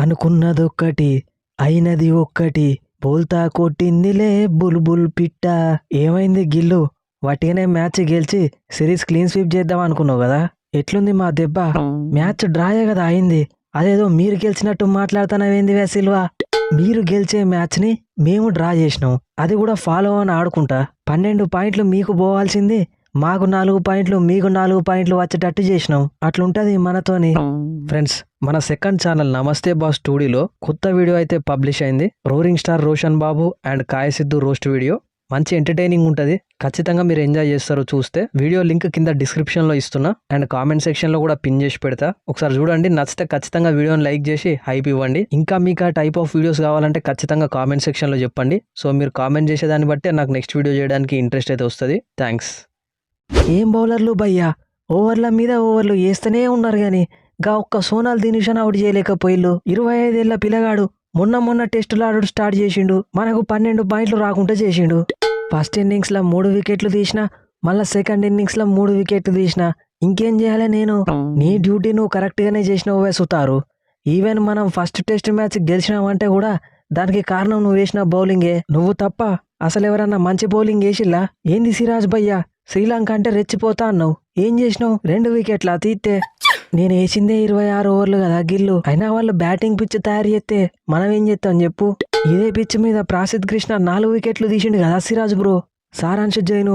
అనుకున్నదొక్కటి అయినది ఒక్కటి బోల్తా కొట్టిందిలే బుల్బుల్ పిట్ట. ఏమైంది గిల్లు? వట్టిగానే మ్యాచ్ గెలిచి సిరీస్ క్లీన్ స్వీప్ చేద్దాం అనుకున్నావు కదా. ఎట్లుంది మా దెబ్బ? మ్యాచ్ డ్రాయే కదా అయింది. అదేదో మీరు గెలిచినట్టు మాట్లాడుతున్నావేంది సిల్వా? మీరు గెలిచే మ్యాచ్ ని మేము డ్రా చేసినాం, అది కూడా ఫాలో అని ఆడుకుంటా. 12 పాయింట్లు మీకు పోవాల్సింది మాకు 4 పాయింట్లు మీకు 4 పాయింట్లు వచ్చేటట్టు చేసినాం. అట్లుంటది మనతోని. ఫ్రెండ్స్, మన సెకండ్ ఛానల్ నమస్తే బాస్ స్టూడియోలో కొత్త వీడియో అయితే పబ్లిష్ అయింది. Roaring star Roshan Babu and కాయసిద్ధు రోస్ట్ వీడియో. మంచి ఎంటర్టైనింగ్ ఉంటుంది, ఖచ్చితంగా మీరు ఎంజాయ్ చేస్తారు చూస్తే. వీడియో లింక్ కింద డిస్క్రిప్షన్ లో ఇస్తున్నా అండ్ కామెంట్ సెక్షన్ లో కూడా పిన్ చేసి పెడతా. ఒకసారి చూడండి, నచ్చితే ఖచ్చితంగా వీడియోని లైక్ చేసి హైప్ ఇవ్వండి. ఇంకా మీకు ఆ టైప్ ఆఫ్ వీడియోస్ కావాలంటే ఖచ్చితంగా కామెంట్ సెక్షన్ లో చెప్పండి. సో మీరు కామెంట్ చేసేదాన్ని బట్టి నాకు నెక్స్ట్ వీడియో చేయడానికి ఇంట్రెస్ట్ అయితే వస్తుంది. థ్యాంక్స్. ఏం బౌలర్లు భయ్యా, ఓవర్ల మీద ఓవర్లు వేస్తూనే ఉన్నారు గాని గా ఒక్క సోనాల్ దినుషన్ అవుట్ చేయలేకపోయిల్లు. 25 ఏళ్ల పిల్లగాడు మొన్న టెస్టులు ఆడు స్టార్ట్ చేసిండు, మనకు 12 పాయింట్లు రాకుండా చేసిండు. ఫస్ట్ ఇన్నింగ్స్ లో 3 వికెట్లు తీసినా, మళ్ళా సెకండ్ ఇన్నింగ్స్ లో 3 వికెట్లు తీసినా. ఇంకేం చేయాలి నేను? నీ డ్యూటీ నువ్వు కరెక్ట్ గానే చేసినావు సుతారు. ఈవెన్ మనం ఫస్ట్ టెస్ట్ మ్యాచ్ గెలిచినావంటే కూడా దానికి కారణం నువ్వు వేసిన బౌలింగే. నువ్వు తప్ప అసలు ఎవరన్నా మంచి బౌలింగ్ వేసిల్లా? ఏంది సిరాజ్ భయ్యా, శ్రీలంక అంటే రెచ్చిపోతా అన్నావు, ఏం చేసినావు? 2 వికెట్లా తీస్తే? నేను వేసిందే 26 ఓవర్లు కదా గిల్లు. అయినా వాళ్ళు బ్యాటింగ్ పిచ్ తయారు చేస్తే మనం ఏం చేస్తాం చెప్పు? ఇదే పిచ్ మీద ప్రాసిద్ కృష్ణ 4 వికెట్లు తీసిండు కదా సిరాజ్ బ్రో. సారాంశ్ జైను,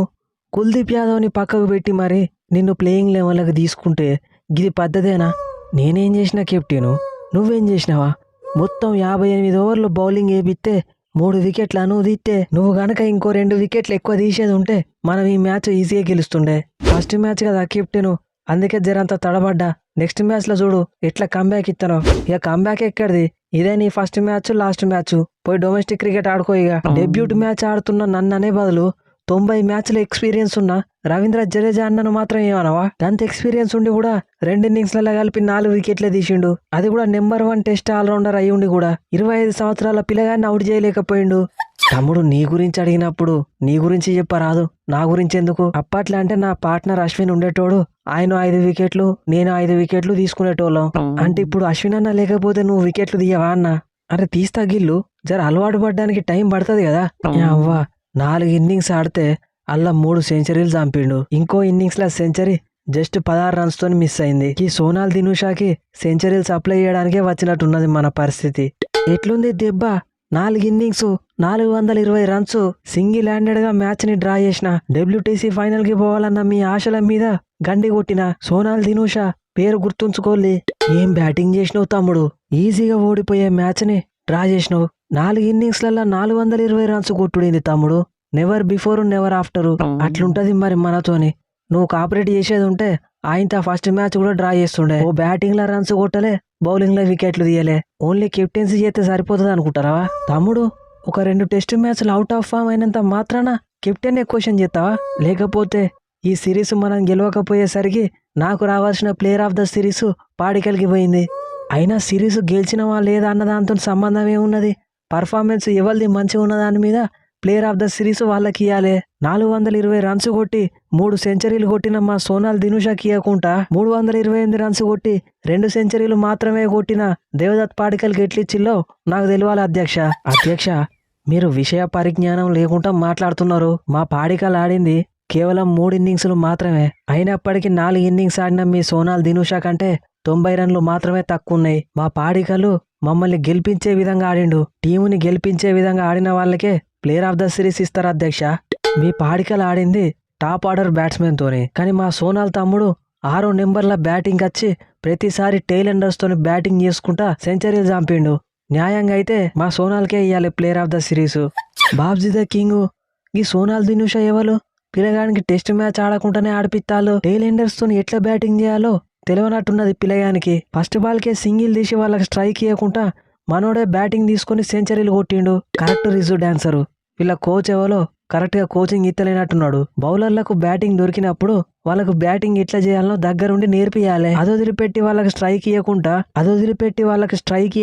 కుల్దీప్ యాదవ్ని పక్కకు పెట్టి మరి నిన్ను ప్లేయింగ్ లెవెల్కి తీసుకుంటే గిది పద్ధతేనా? నేనేం చేసినా కెప్టెను, నువ్వేం చేసినావా? మొత్తం 58 ఓవర్లు బౌలింగ్ వేపిస్తే 3 వికెట్ల నువ్వు తీస్తే, నువ్వు గనక ఇంకో 2 వికెట్లు ఎక్కువ తీసేది ఉంటే మనం ఈ మ్యాచ్ ఈజీగా గెలుస్తుండే. ఫస్ట్ మ్యాచ్ కదా కెప్టెను, అందుకే జరంతా తడబడ్డా. నెక్స్ట్ మ్యాచ్ లో చూడు ఎట్లా కంబ్యాక్ ఇస్తానో. ఇక కంబ్యాక్ ఎక్కడిది? ఇదే నీ ఫస్ట్ మ్యాచ్ లాస్ట్ మ్యాచ్. పోయి డొమెస్టిక్ క్రికెట్ ఆడుకో. ఇక డెబ్యూట్ మ్యాచ్ ఆడుతున్న నన్ను అనే బదులు 90 మ్యాచ్ల ఎక్స్పీరియన్స్ ఉన్న రవీంద్ర జడేజా అన్నను మాత్రం ఏమనవా? అంత ఎక్స్పీరియన్స్ ఉండి కూడా 2 ఇన్నింగ్స్లలో కలిపి 4 వికెట్లే తీసిండు. అది కూడా నెంబర్ 1 టెస్ట్ ఆల్రౌండర్ అయ్యి ఉండి కూడా 25 సంవత్సరాల పిల్లగాన్ని అవుట్ చేయలేకపోయిండు. తమ్ముడు, నీ గురించి అడిగినప్పుడు నీ గురించి చెప్పరాదు, నా గురించి ఎందుకు? అప్పట్లో అంటే నా పార్ట్నర్ అశ్విన్ ఉండేటోడు, ఆయన 5 వికెట్లు నేను 5 వికెట్లు తీసుకునేటోళ్ళం. అంటే ఇప్పుడు అశ్విన్ అన్న లేకపోతే నువ్వు వికెట్లు తీయవా అన్న? అరే తీస్తా గిల్లు, జర అలవాటు పడ్డానికి టైం పడుతుంది కదా. అవ్వా 4 ఇన్నింగ్స్ ఆడితే అల్లా 3 సెంచరీలు చంపిండు. ఇంకో ఇన్నింగ్స్ లో సెంచరీ జస్ట్ 16 రన్స్ తోని మిస్ అయింది. ఈ సోనాల్ దినుషాకి సెంచరీలు సప్లై చేయడానికే వచ్చినట్టున్నది మన పరిస్థితి. ఎట్లుంది దెబ్బ? 4 ఇన్నింగ్స్ 420 రన్స్ సింగిల్ హ్యాండెడ్ గా మ్యాచ్ ని డ్రా చేసిన. డబ్ల్యూటీసీ ఫైనల్ కి పోవాలన్న మీ ఆశల మీద గండి కొట్టిన సోనాల్ దినుషా పేరు గుర్తుంచుకోలే. ఏం బ్యాటింగ్ చేసినావు తమ్ముడు, ఈజీగా ఓడిపోయే మ్యాచ్ ని డ్రా చేసినావు. 4 ఇన్నింగ్స్లలో 420 రన్స్ కొట్టుడింది తమ్ముడు. Never before never after. అట్లుంటది మరి మనతోని. నువ్వు కాపరేట్ చేసేది ఉంటే ఆయనతో ఫస్ట్ మ్యాచ్ కూడా డ్రా చేస్తుండే. ఓ బ్యాటింగ్ లో రన్స్ కొట్టలే, బౌలింగ్ లో వికెట్లు తీయలే. ఓన్లీ కెప్టెన్సీ చేస్తే సరిపోతుంది అనుకుంటారా తమ్ముడు? ఒక 2 టెస్ట్ మ్యాచ్లు అవుట్ ఆఫ్ ఫామ్ అయినంత మాత్రాన కెప్టెన్ క్వశ్చన్ చేస్తావా? లేకపోతే ఈ సిరీస్ మనం గెలవకపోయేసరికి నాకు రావాల్సిన ప్లేయర్ ఆఫ్ ద సిరీస్ పాడికలికి పోయింది. అయినా సిరీస్ గెలిచినవా లేదా అన్న దాంతో సంబంధం ఏమున్నది? పర్ఫార్మెన్స్ ఎవరిది మంచిగా ఉన్న దాని మీద ప్లేయర్ ఆఫ్ ద సిరీస్ వాళ్ళకి ఇవ్వాలి. 420 రన్స్ కొట్టి 3 సెంచరీలు కొట్టిన మా సోనాల్ దినుషాకి ఇవ్వకుండా 328 రన్స్ కొట్టి 2 సెంచరీలు మాత్రమే కొట్టిన దేవదత్ పాడికల్కి ఎట్లిచ్చిల్లో నాకు తెలియాలి అధ్యక్ష. మీరు విషయ పరిజ్ఞానం లేకుండా మాట్లాడుతున్నారు. మా పాడికల్ ఆడింది కేవలం 3 ఇన్నింగ్స్లు మాత్రమే. అయినప్పటికీ 4 ఇన్నింగ్స్ ఆడిన మీ సోనాల్ దినుషా కంటే 90 రన్లు మాత్రమే తక్కువ ఉన్నాయి. మా పాడికలు మమ్మల్ని గెలిపించే విధంగా ఆడిండు. టీముని గెలిపించే విధంగా ఆడిన వాళ్ళకే ప్లేయర్ ఆఫ్ ద సిరీస్ ఇస్తారు అధ్యక్ష. మీ పాడికలు ఆడింది టాప్ ఆర్డర్ బ్యాట్స్మెన్ తోని, కానీ మా సోనాల్ తమ్ముడు 6 నెంబర్ల బ్యాటింగ్ వచ్చి ప్రతిసారి టెయిల్ ఎండర్స్ తోని బ్యాటింగ్ చేసుకుంటా సెంచరీలు చంపిండు. న్యాయంగా అయితే మా సోనాల్కే ఇయ్యాలి player of the series. Babji the king. ఈ సోనాల్ దినుషా ఎవరు? పిల్లగానికి టెస్ట్ మ్యాచ్ ఆడకుండానే ఆడిపిత్తాలు. టెయిల్ ఎండర్స్ తోని ఎట్లా బ్యాటింగ్ చేయాలో తెలియనట్టున్నది పిల్లగానికి. ఫస్ట్ బాల్కే సింగిల్ తీసి వాళ్ళకి స్ట్రైక్ ఇవ్వకుండా మనోడే బ్యాటింగ్ తీసుకుని సెంచరీలు కొట్టిండు. కరెక్ట్ రిజు డాన్సరు. వీళ్ళ కోచ్ ఎవరో కరెక్ట్ గా కోచింగ్ ఇత్తలేనట్టున్నాడు. బౌలర్లకు బ్యాటింగ్ దొరికినప్పుడు వాళ్ళకు బ్యాటింగ్ ఎట్లా చేయాలనో దగ్గరుండి నేర్పియాలి. అదొదిలిపెట్టి వాళ్ళకి స్ట్రైక్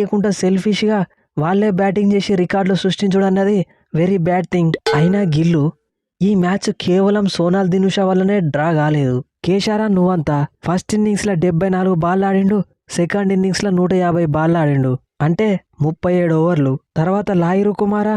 ఇవ్వకుండా సెల్ఫిష్ గా వాళ్ళే బ్యాటింగ్ చేసి రికార్డులు సృష్టించడం అన్నది వెరీ బ్యాడ్ థింగ్. అయినా గిల్లు, ఈ మ్యాచ్ కేవలం సోనాల్ దినుషా వల్లనే డ్రా కాలేదు. కేశారా నువ్వంతా ఫస్ట్ ఇన్నింగ్స్ లో 74 బాల్ ఆడిండు, సెకండ్ ఇన్నింగ్స్ లో 150 బాల్ ఆడిండు. అంటే 37 ఓవర్లు. తర్వాత లాహిరు కుమార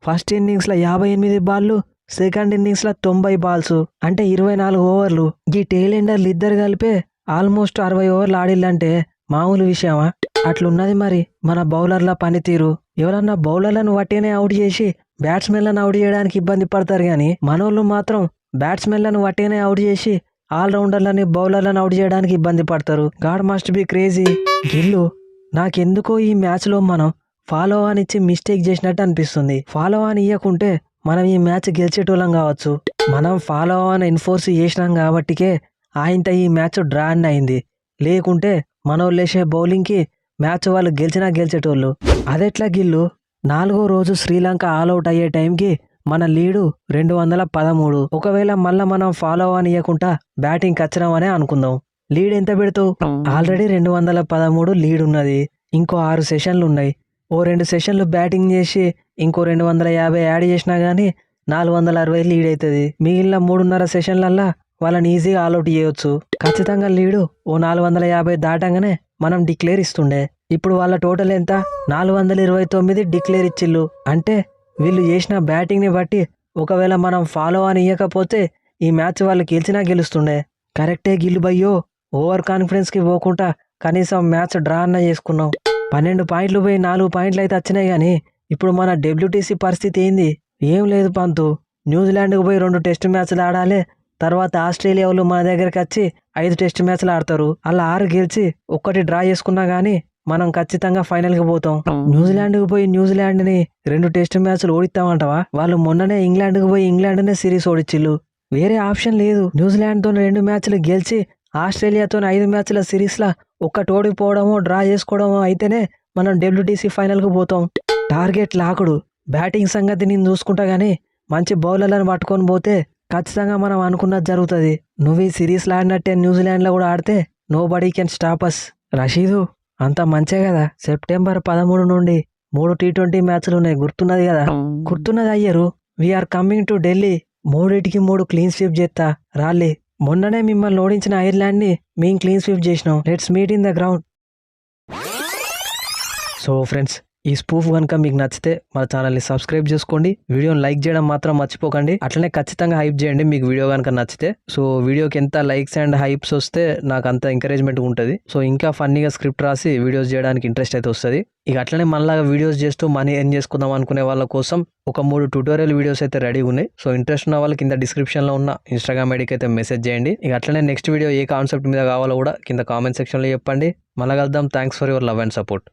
ఫస్ట్ ఇన్నింగ్స్లో 58 బాళ్ళు, సెకండ్ ఇన్నింగ్స్లో 90 బాల్స్, అంటే 24 ఓవర్లు. ఈ టైలెండర్లు ఇద్దరు కలిపే ఆల్మోస్ట్ 60 ఓవర్లు ఆడిల్లంటే మామూలు విషయమా? అట్లున్నది మరి మన బౌలర్ల పనితీరు. ఎవరన్నా బౌలర్లను వట్టినే అవుట్ చేసి బ్యాట్స్మెన్లను అవుట్ చేయడానికి ఇబ్బంది పడతారు కానీ మనోళ్ళు మాత్రం బ్యాట్స్మెన్లను వట్టినే అవుట్ చేసి ఆల్రౌండర్లని బౌలర్లను అవుట్ చేయడానికి ఇబ్బంది పడతారు. God must be crazy. Gill నాకెందుకో ఈ మ్యాచ్లో మనం ఫాలో ఆన్ ఇచ్చి మిస్టేక్ చేసినట్టు అనిపిస్తుంది. ఫాలో ఆన్ ఇవ్వకుంటే మనం ఈ మ్యాచ్ గెలిచేటోళ్ళం కావచ్చు. మనం ఫాలో ఆన్ ఎన్ఫోర్స్ చేసినాం కాబట్టికే ఆయనతో ఈ మ్యాచ్ డ్రా అయింది. లేకుంటే మనోళ్ళు వేసే బౌలింగ్కి మ్యాచ్ వాళ్ళు గెలిచినా గెలిచేటోళ్ళు. అదెట్లా గిల్లు? 4వ రోజు శ్రీలంక ఆల్అౌట్ అయ్యే టైంకి మన లీడు 213. ఒకవేళ మళ్ళా మనం ఫాలో ఆన్ ఇవ్వకుండా బ్యాటింగ్ వచ్చినామనే అనుకుందాం. లీడ్ ఎంత పెడతావు? ఆల్రెడీ 213 లీడ్ ఉన్నది. ఇంకో 6 సెషన్లు ఉన్నాయి. ఓ 2 సెషన్లు బ్యాటింగ్ చేసి ఇంకో 250 యాడ్ చేసినా కానీ 460 లీడ్ అవుతుంది. మిగిలిన 3.5 సెషన్లల్లా వాళ్ళని ఈజీగా ఆల్అౌట్ చేయొచ్చు. ఖచ్చితంగా లీడు ఓ 450 దాటంగానే మనం డిక్లేర్ ఇస్తుండే. ఇప్పుడు వాళ్ళ టోటల్ ఎంత? 429 డిక్లేర్ ఇచ్చిళ్ళు. అంటే వీళ్ళు చేసిన బ్యాటింగ్ని బట్టి ఒకవేళ మనం ఫాలో అని ఇవ్వకపోతే ఈ మ్యాచ్ వాళ్ళు గెలిచినా గెలుస్తుండే. కరెక్టే గిల్లు బయ్యో. ఓవర్ కాన్ఫిడెన్స్కి పోకుండా కనీసం మ్యాచ్ డ్రా అన్న చేసుకున్నాం. 12 పాయింట్లు పోయి 4 పాయింట్లు అయితే వచ్చినాయి కానీ ఇప్పుడు మన డబ్ల్యూటీసీ పరిస్థితి ఏంది? ఏం లేదు పంతు. న్యూజిలాండ్కి పోయి 2 టెస్ట్ మ్యాచ్లు ఆడాలి. తర్వాత ఆస్ట్రేలియా వాళ్ళు మన దగ్గరికి వచ్చి 5 టెస్ట్ మ్యాచ్లు ఆడతారు. అలా 6 గెలిచి 1 డ్రా చేసుకున్నా కానీ మనం ఖచ్చితంగా ఫైనల్కి పోతాం. న్యూజిలాండ్కి పోయి న్యూజిలాండ్ని 2 టెస్ట్ మ్యాచ్లు ఓడిస్తామంటావా? వాళ్ళు మొన్ననే ఇంగ్లాండ్కి పోయి ఇంగ్లాండ్నే సిరీస్ ఓడిచ్చిళ్ళు. వేరే ఆప్షన్ లేదు. న్యూజిలాండ్తో 2 మ్యాచ్లు గెలిచి ఆస్ట్రేలియాతో 5 మ్యాచ్ల సిరీస్లా 1 ఓడిపోవడమో డ్రా చేసుకోవడమో అయితేనే మనం డబ్ల్యూటీసీ ఫైనల్కి పోతాం. టార్గెట్ లాకుడు. బ్యాటింగ్ సంగతి నేను చూసుకుంటా కానీ మంచి బౌలర్లను పట్టుకొని పోతే ఖచ్చితంగా మనం అనుకున్నది జరుగుతుంది. నువ్వు ఈ సిరీస్లో ఆడినట్టే న్యూజిలాండ్లో కూడా ఆడితే nobody can stop us. Rashid అంత మంచే కదా. సెప్టెంబర్ 13 నుండి 3 T20 మ్యాచ్లు ఉన్నాయి. గుర్తున్నది కదా? గుర్తున్నది అయ్యారు. We're coming to Delhi. 3 clean sweep చేస్తా రాళ్ళి. మొన్ననే మిమ్మల్ని ఓడించిన ఐర్లాండ్ని మేము క్లీన్ స్వీప్ చేసినాం. Let's meet in the ground. So friends, ఈ స్పూఫ్ కనుక మీకు నచ్చితే మన ఛానల్ని సబ్స్క్రైబ్ చేసుకోండి. వీడియోని లైక్ చేయడం మాత్రం మర్చిపోకండి. అట్లనే ఖచ్చితంగా హైప్ చేయండి మీకు వీడియో కనుక నచ్చితే. సో వీడియోకి ఎంత లైక్స్ అండ్ హైప్స్ వస్తే నాకు అంత ఎంకరేజ్మెంట్ ఉంటుంది. సో ఇంకా ఫన్నీగా స్క్రిప్ట్ రాసి వీడియోస్ చేయడానికి ఇంట్రెస్ట్ అయితే వస్తుంది. ఇక అట్లనే మళ్ళీ వీడియోస్ చేస్తూ మనీ ఎర్న్ చేసుకుందాం అనుకునే వాళ్ళ కోసం ఒక 3 ట్యూటోరియల్ వీడియోస్ అయితే రెడీ ఉన్నాయి. సో ఇంట్రెస్ట్ ఉన్న వాళ్ళకి కింద డిస్క్రిప్షన్లో ఉన్న ఇన్స్టాగ్రామ్ ఐడికి అయితే మెసేజ్ చేయండి. ఇక అట్లనే నెక్స్ట్ వీడియో ఏ కాన్సెప్ట్ మీద కావాలో కూడా కింద కామెంట్ సెక్షన్లో చెప్పండి. మళ్ళీ కలుద్దాం. Thanks for your love and support.